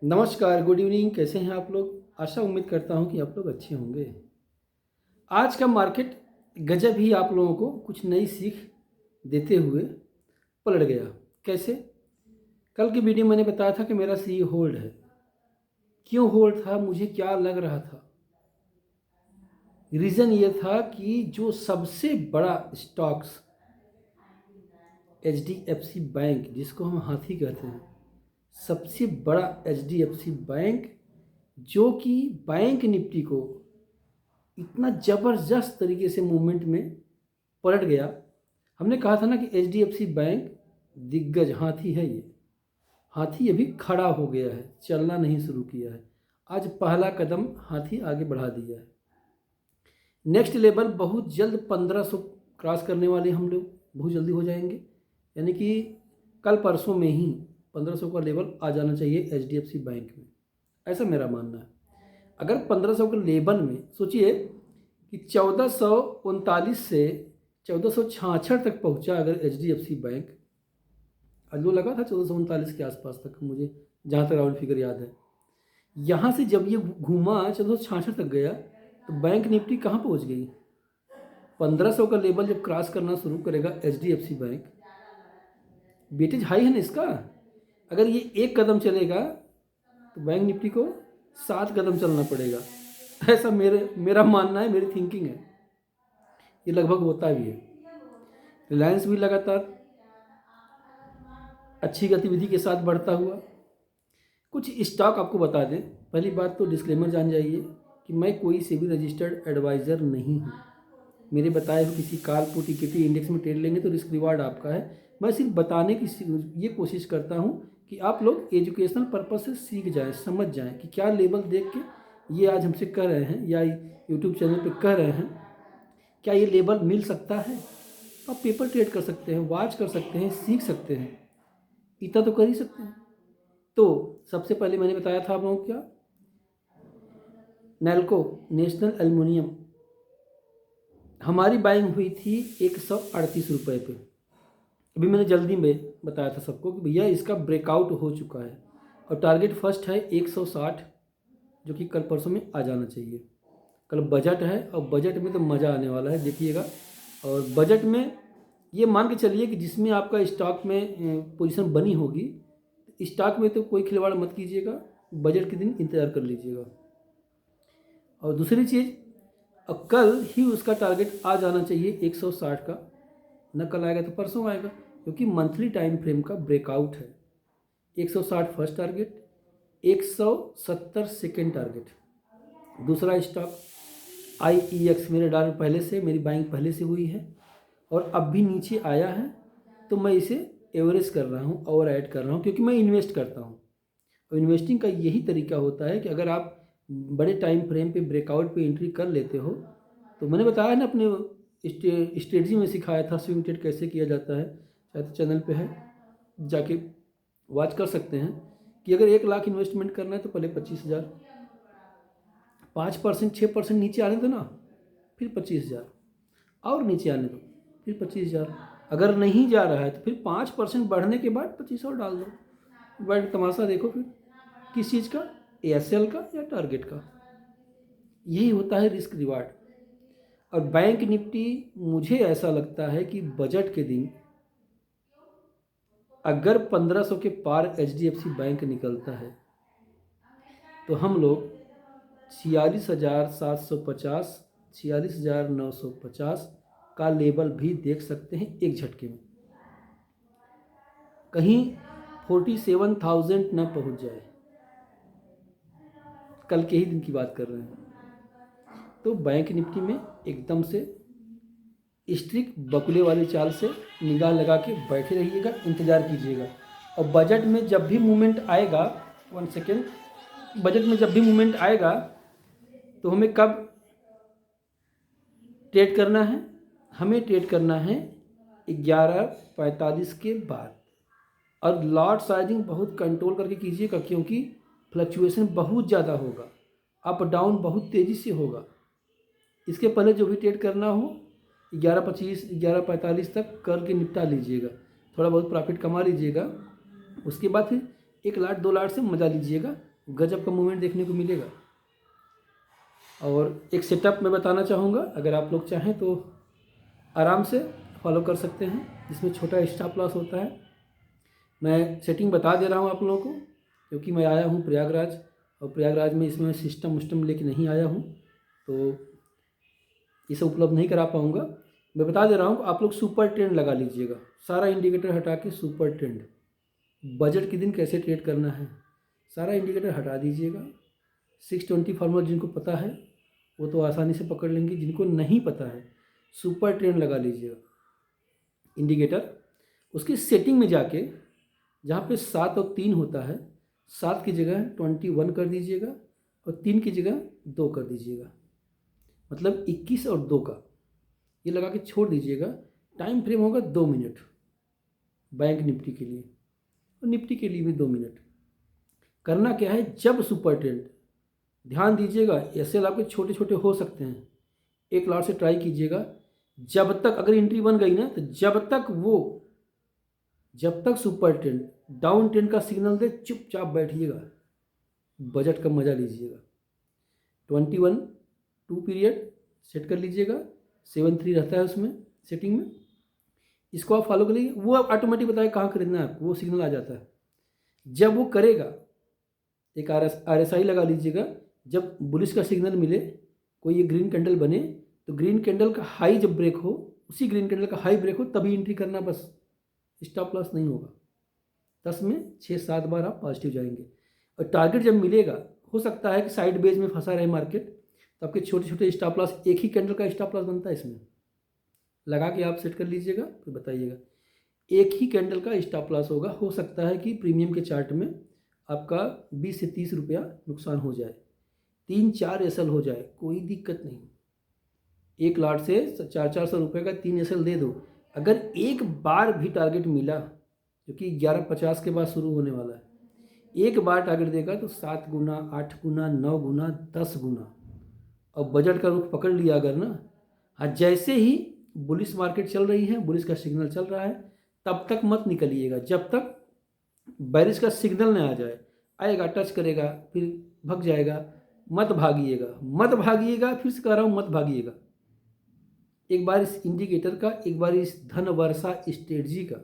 नमस्कार, good evening. कैसे हैं आप लोग? आशा उम्मीद करता हूं कि आप लोग अच्छे होंगे। आज का मार्केट गजब ही आप लोगों को कुछ नई सीख देते हुए पलट गया। कैसे? कल की वीडियो मैंने बताया था कि मेरा सी होल्ड है। क्यों होल्ड था? मुझे क्या लग रहा था? रीज़न ये था कि जो सबसे बड़ा स्टॉक्स HDFC बैंक, जिसको हम हाथी कहते हैं, सबसे बड़ा HDFC बैंक, जो कि बैंक निफ्टी को इतना ज़बरदस्त तरीके से मूवमेंट में पलट गया। हमने कहा था ना कि HDFC बैंक दिग्गज हाथी है। ये हाथी अभी खड़ा हो गया है, चलना नहीं शुरू किया है। आज पहला कदम हाथी आगे बढ़ा दिया है। नेक्स्ट लेवल बहुत जल्द 1500 क्रॉस करने वाले हम लोग, बहुत जल्दी हो जाएंगे। यानी कि कल परसों में ही 1500 का लेवल आ जाना चाहिए HDFC बैंक में, ऐसा मेरा मानना है। अगर 1500 के लेवल में सोचिए कि 1439 से 1466 तक पहुंचा अगर HDFC बैंक। आज वो लगा था 1439 के आसपास तक, मुझे जहाँ तक राउंड फिगर याद है। यहाँ से जब ये घूमा 1466 तक गया तो बैंक निफ्टी कहाँ पहुँच गई? 1500 का लेवल जब क्रॉस करना शुरू करेगा HDFC बैंक, वेटेज हाई है ना इसका। अगर ये एक कदम चलेगा तो बैंक निफ्टी को 7 कदम चलना पड़ेगा। ऐसा मेरा मानना है, मेरी थिंकिंग है। ये लगभग होता भी है। रिलायंस भी लगातार अच्छी गतिविधि के साथ बढ़ता हुआ। कुछ स्टॉक आपको बता दें। पहली बात तो डिस्क्लेमर जान जाइए कि मैं कोई सेबी रजिस्टर्ड एडवाइज़र नहीं हूँ। मेरे बताए हुए किसी काल पुट इक्विटी इंडेक्स में ट्रेड लेंगे तो रिस्क रिवार्ड आपका है। मैं सिर्फ बताने की ये कोशिश करता हूँ कि आप लोग एजुकेशनल पर्पज से सीख जाएं, समझ जाएं कि क्या लेवल देख के ये आज हमसे कह रहे हैं या यूट्यूब चैनल पे कह रहे हैं, क्या ये लेवल मिल सकता है। आप पेपर ट्रेड कर सकते हैं, वॉच कर सकते हैं, सीख सकते हैं, इतना तो कर ही सकते हैं। तो सबसे पहले मैंने बताया था आप लोगों को क्या, नेल्को नेशनल एल्युमिनियम हमारी बाइंग हुई थी 138 रुपये पे। अभी मैंने जल्दी में बताया था सबको कि भैया इसका ब्रेकआउट हो चुका है और टारगेट फर्स्ट है 160, जो कि कल परसों में आ जाना चाहिए। कल बजट है और बजट में तो मज़ा आने वाला है, देखिएगा। और बजट में ये मान के चलिए कि जिसमें आपका स्टॉक में पोजीशन बनी होगी, स्टॉक में तो कोई खिलवाड़ मत कीजिएगा, बजट के दिन इंतज़ार कर लीजिएगा। और दूसरी चीज़, अब कल ही उसका टारगेट आ जाना चाहिए 160 का। न कल आएगा तो परसों आएगा, क्योंकि मंथली टाइम फ्रेम का ब्रेकआउट है। 160 फर्स्ट टारगेट, 170 सेकेंड टारगेट। दूसरा स्टॉक IEX मेरे डाल पहले से, मेरी बाइंग पहले से हुई है और अब भी नीचे आया है, तो मैं इसे एवरेज कर रहा हूँ, ओवर ऐड कर रहा हूँ, क्योंकि मैं इन्वेस्ट करता हूँ। और इन्वेस्टिंग का यही तरीका होता है कि अगर आप बड़े टाइम फ्रेम पे ब्रेकआउट पे एंट्री कर लेते हो, तो मैंने बताया ना अपने स्ट्रेटजी में सिखाया था स्विंग ट्रेड कैसे किया जाता है, शायद चैनल पे है, जाके वॉच कर सकते हैं। कि अगर 1 लाख इन्वेस्टमेंट करना है तो पहले 25,000, 5%, 6% नीचे आने दो ना, फिर 25,000, और नीचे आने दो, फिर 25,000। अगर नहीं जा रहा है तो फिर 5% बढ़ने के बाद 25 और डाल दो। बैठ तमाशा देखो फिर किस चीज़ का, ASL का या टारगेट का। यही होता है रिस्क रिवार्ड। और बैंक निफ्टी, मुझे ऐसा लगता है कि बजट के दिन अगर 1500 के पार HDFC बैंक निकलता है तो हम लोग 46,750, 46,950 का लेवल भी देख सकते हैं एक झटके में। कहीं 47,000 न पहुंच जाए, कल के ही दिन की बात कर रहे हैं। तो बैंक निफ्टी में एकदम से स्ट्रिक बकुले वाली चाल से निगाह लगा के बैठे रहिएगा, इंतज़ार कीजिएगा। और बजट में जब भी मूवमेंट आएगा, 1 सेकेंड, बजट में जब भी मूवमेंट आएगा तो हमें कब ट्रेड करना है? हमें ट्रेड करना है 11:45 के बाद। और लॉट साइजिंग बहुत कंट्रोल करके कीजिएगा, क्योंकि फ्लक्चुएशन बहुत ज़्यादा होगा, अप डाउन बहुत तेज़ी से होगा। इसके पहले जो भी ट्रेड करना हो 11:25, 11:45 तक करके निपटा लीजिएगा, थोड़ा बहुत प्रॉफिट कमा लीजिएगा। उसके बाद फिर 1 लाख 2 लाख से मजा लीजिएगा, गजब का मूवमेंट देखने को मिलेगा। और एक सेटअप मैं बताना चाहूँगा, अगर आप लोग चाहें तो आराम से फॉलो कर सकते हैं, जिसमें छोटा स्टॉप लॉस होता है। मैं सेटिंग बता दे रहा हूँ आप लोगों को, क्योंकि मैं आया हूँ प्रयागराज, और प्रयागराज में इसमें सिस्टम उस्टम लेके नहीं आया हूँ, तो इसे उपलब्ध नहीं करा पाऊँगा। मैं बता दे रहा हूँ, आप लोग सुपर ट्रेंड लगा लीजिएगा, सारा इंडिकेटर हटा के सुपर ट्रेंड। बजट के दिन कैसे ट्रेड करना है, सारा इंडिकेटर हटा दीजिएगा। 620 फार्मूला जिनको पता है वो तो आसानी से पकड़ लेंगे, जिनको नहीं पता है सुपर ट्रेंड लगा लीजिएगा इंडिकेटर। उसकी सेटिंग में जाके जहाँ पे 7 और 3 होता है, 7 की जगह 21 कर दीजिएगा और 3 की जगह 2 कर दीजिएगा, मतलब 21 और 2 का ये लगा के छोड़ दीजिएगा। टाइम फ्रेम होगा 2 मिनट बैंक निफ्टी के लिए, और निफ्टी के लिए भी 2 मिनट। करना क्या है, जब सुपर ट्रेंड, ध्यान दीजिएगा ऐसे आपके छोटे छोटे हो सकते हैं, एक लॉट से ट्राई कीजिएगा। जब तक अगर एंट्री बन गई ना, तो जब तक सुपर ट्रेंड डाउन ट्रेंड का सिग्नल दे, चुपचाप बैठिएगा, बजट का मजा लीजिएगा। 21 2 पीरियड सेट कर लीजिएगा, 7-3 रहता है उसमें सेटिंग में, इसको आप फॉलो कर लीजिए। वो ऑटोमेटिक बताए कहाँ खरीदना है आपको, वो सिग्नल आ जाता है। जब वो करेगा, एक RSI लगा लीजिएगा, जब बुलिश का सिग्नल मिले, कोई ये ग्रीन कैंडल बने, तो ग्रीन कैंडल का हाई जब ब्रेक हो, उसी ग्रीन कैंडल का हाई ब्रेक हो तभी एंट्री करना, बस स्टॉप लॉस नहीं होगा। 10 में 6-7 बार आप पॉजिटिव जाएंगे। और टारगेट जब मिलेगा, हो सकता है कि साइड बेज में फंसा रहे मार्केट, तो आपके छोटे छोटे स्टॉप लॉस, एक ही कैंडल का स्टॉप लॉस बनता है, इसमें लगा के आप सेट कर लीजिएगा, फिर बताइएगा। एक ही कैंडल का स्टॉप लॉस होगा, हो सकता है कि प्रीमियम के चार्ट में आपका 20 से 30 रुपया नुकसान हो जाए, 3-4 एसएल हो जाए, कोई दिक्कत नहीं। एक लॉट से 400-400 रुपये का 3 एसएल दे दो। अगर एक बार भी टारगेट मिला, क्योंकि 11:50 के बाद शुरू होने वाला है, एक बार टारगेट देगा तो 7 गुना, 8 गुना, 9 गुना, 10 गुना। और बजट का रुख पकड़ लिया अगर ना, हाँ, जैसे ही बुलिश मार्केट चल रही है, बुलिश का सिग्नल चल रहा है, तब तक मत निकलिएगा, जब तक बैरिश का सिग्नल न आ जाए। आएगा, टच करेगा, फिर भाग जाएगा, मत भागिएगा, मत भागिएगा, फिर से कह रहा हूँ मत भागिएगा। एक बार इस इंडिकेटर का, एक बार इस धन वर्षा स्ट्रेटजी का,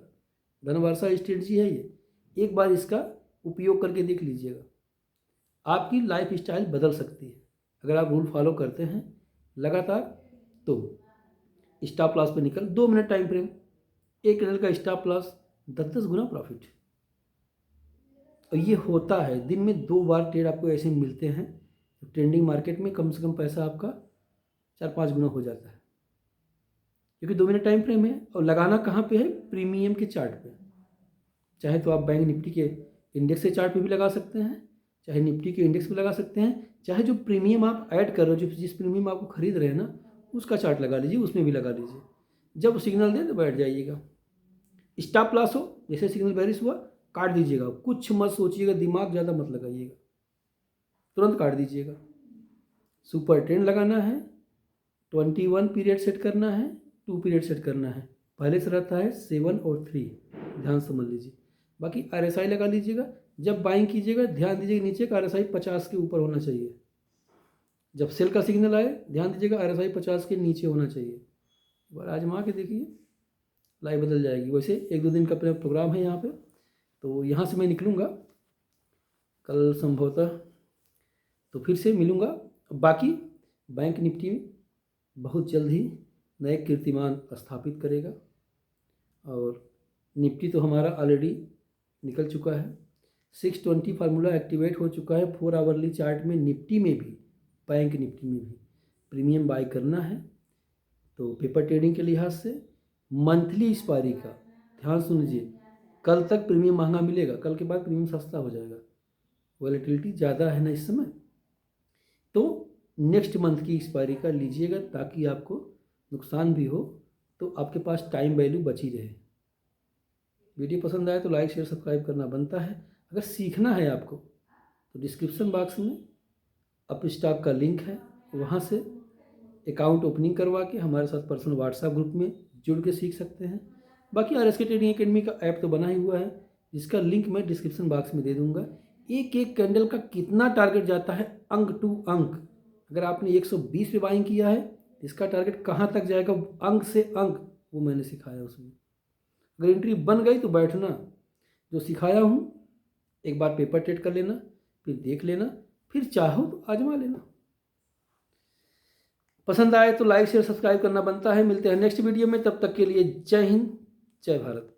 धन वर्षा स्ट्रेटजी है ये, एक बार इसका उपयोग करके देख लीजिएगा, आपकी लाइफ स्टाइल बदल सकती है अगर आप रूल फॉलो करते हैं लगातार। तो स्टॉप लॉस पे निकल, 2 मिनट टाइम फ्रेम, एक कैंडल का स्टॉप लॉस, 10-10 गुना प्रॉफिट। और ये होता है, दिन में 2 बार ट्रेड आपको ऐसे मिलते हैं। ट्रेंडिंग मार्केट में कम से कम पैसा आपका 4-5 गुना हो जाता है, क्योंकि 2 मिनट टाइम फ्रेम है। और लगाना कहाँ पे है, प्रीमियम के चार्ट पे। चाहे तो आप बैंक निफ्टी के इंडेक्स के चार्ट पे भी लगा सकते हैं, चाहे निफ्टी के इंडेक्स पे लगा सकते हैं, चाहे जो प्रीमियम आप ऐड कर रहे हो, जिस प्रीमियम आपको खरीद रहे हैं ना, उसका चार्ट लगा लीजिए, उसमें भी लगा लीजिए। जब सिग्नल दे तो बैठ जाइएगा। स्टॉप लॉस हो, जैसे सिग्नल बेरिश हुआ, काट दीजिएगा, कुछ मत सोचिएगा, दिमाग ज़्यादा मत लगाइएगा, तुरंत काट दीजिएगा। सुपर ट्रेंड लगाना है, 21 पीरियड सेट करना है, 2 पीरियड सेट करना है। पहले से रहता है 7 और 3, ध्यान समझ लीजिए। बाकी RSI लगा लीजिएगा, जब बाइंग कीजिएगा ध्यान दीजिएगा नीचे का RSI 50 के ऊपर होना चाहिए। जब सेल का सिग्नल आए ध्यान दीजिएगा RSI 50 के नीचे होना चाहिए। एक बार आजमा के देखिए, लाइफ बदल जाएगी। वैसे 1-2 दिन का प्रोग्राम है यहाँ पे, तो यहाँ से मैं निकलूँगा कल संभवतः, तो फिर से मिलूँगा। बाकी बैंक निफ्टी बहुत जल्द ही नए कीर्तिमान स्थापित करेगा, और निफ्टी तो हमारा ऑलरेडी निकल चुका है। 620 फार्मूला एक्टिवेट हो चुका है 4 आवरली चार्ट में, निफ्टी में भी, बैंक निफ्टी में भी प्रीमियम बाय करना है। तो पेपर ट्रेडिंग के लिहाज से मंथली एक्सपायरी का ध्यान सुन लीजिए, कल तक प्रीमियम महंगा मिलेगा, कल के बाद प्रीमियम सस्ता हो जाएगा। वॉलेटिलिटी ज़्यादा है ना इस समय, तो नेक्स्ट मंथ की एक्सपायरी का लीजिएगा, ताकि आपको नुकसान भी हो तो आपके पास टाइम वैल्यू बची रहे। वीडियो पसंद आए तो लाइक शेयर सब्सक्राइब करना बनता है। अगर सीखना है आपको तो डिस्क्रिप्शन बॉक्स में अप स्टॉक का लिंक है, वहाँ से अकाउंट ओपनिंग करवा के हमारे साथ पर्सनल व्हाट्सएप ग्रुप में जुड़ के सीख सकते हैं। बाकी RSK ट्रेडिंग एकेडमी का ऐप तो बना ही हुआ है, जिसका लिंक मैं डिस्क्रिप्शन बॉक्स में दे दूँगा। एक एक कैंडल का कितना टारगेट जाता है अंक टू अंक। अगर आपने 120 पे बाइंग किया है, इसका टारगेट कहाँ तक जाएगा अंक से अंक, वो मैंने सिखाया उसमें। अगर एंट्री बन गई तो बैठना, जो सिखाया हूँ एक बार पेपर टेट कर लेना, फिर देख लेना, फिर चाहो तो आजमा लेना। पसंद आए तो लाइक शेयर सब्सक्राइब करना बनता है। मिलते हैं नेक्स्ट वीडियो में, तब तक के लिए जय हिंद जय भारत।